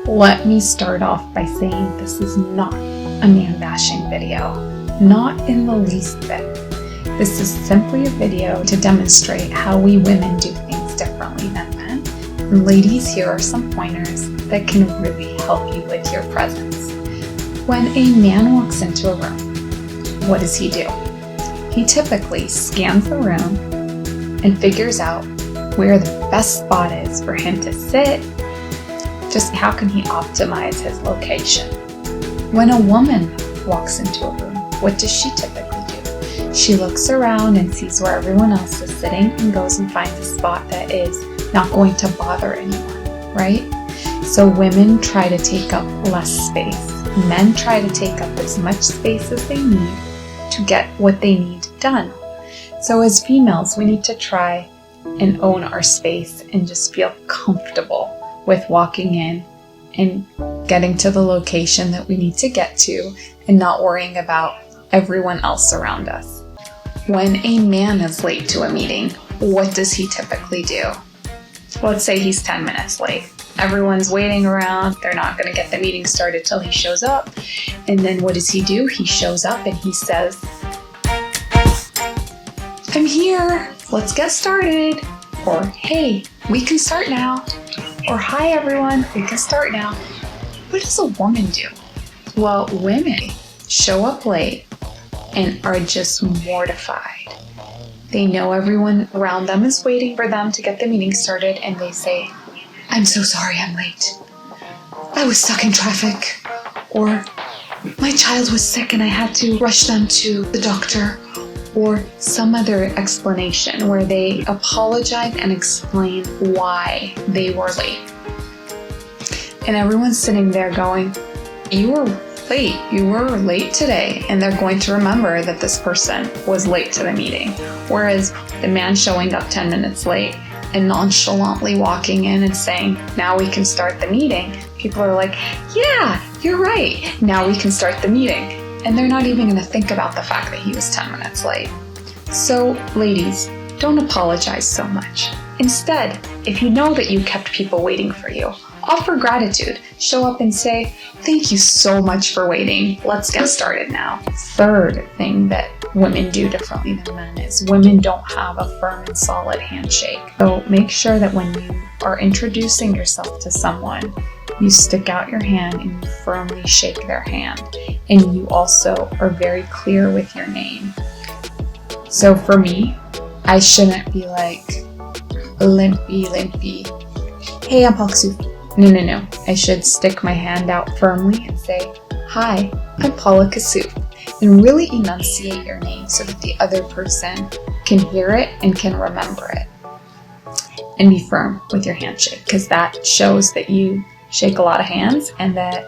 Let me start off by saying this is not a man bashing video, not in the least bit. This is simply a video to demonstrate how we women do things differently than men. And ladies, here are some pointers that can really help you with your presence. When a man walks into a room, what does he do? He typically scans the room and figures out where the best spot is for him to sit. Just how can he optimize his location? When a woman walks into a room, what does she typically do? She looks around and sees where everyone else is sitting and goes and finds a spot that is not going to bother anyone, right? So women try to take up less space. Men try to take up as much space as they need to get what they need done. So as females, we need to try and own our space and just feel comfortable with walking in and getting to the location that we need to get to and not worrying about everyone else around us. When a man is late to a meeting, what does he typically do? Let's say he's 10 minutes late. Everyone's waiting around. They're not going to get the meeting started till he shows up. And then what does he do? He shows up and he says, "I'm here. Let's get started." Or, "Hey, we can start now." Or, "Hi everyone, we can start now." What does a woman do? Well, women show up late and are just mortified. They know everyone around them is waiting for them to get the meeting started and they say, "I'm so sorry I'm late. I was stuck in traffic." Or, "My child was sick and I had to rush them to the doctor." Or some other explanation where they apologize and explain why they were late. And everyone's sitting there going, "You were late. You were late today." And they're going to remember that this person was late to the meeting. Whereas the man showing up 10 minutes late and nonchalantly walking in and saying, "Now we can start the meeting," people are like, "Yeah, you're right. Now we can start the meeting." And they're not even going to think about the fact that he was 10 minutes late. So, ladies, don't apologize so much. Instead, if you know that you kept people waiting for you, offer gratitude. Show up and say, "Thank you so much for waiting. Let's get started now." Third thing that women do differently than men is women don't have a firm and solid handshake. So make sure that when you are introducing yourself to someone, you stick out your hand and you firmly shake their hand. And you also are very clear with your name. So for me, I shouldn't be like, limpy, "Hey, I'm Paula Kassouf." No. I should stick my hand out firmly and say, "Hi, I'm Paula Kassouf." And really enunciate your name so that the other person can hear it and can remember it. And be firm with your handshake, because that shows that you shake a lot of hands and that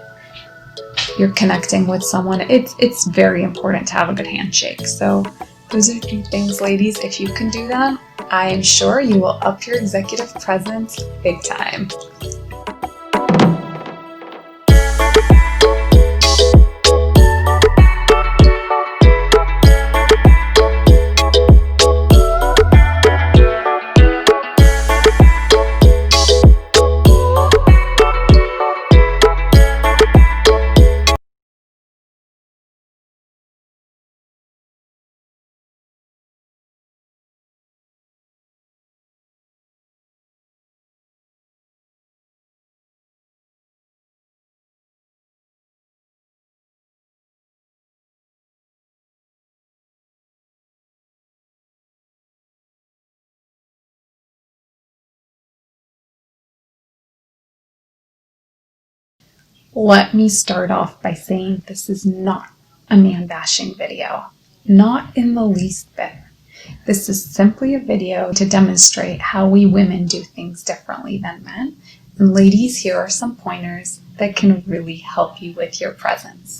you're connecting with someone. It's very important to have a good handshake. So those are 3 things, ladies. If you can do them, I am sure you will up your executive presence big time. Let me start off by saying this is not a man bashing video, not in the least bit. This is simply a video to demonstrate how we women do things differently than men. And ladies, here are some pointers that can really help you with your presence.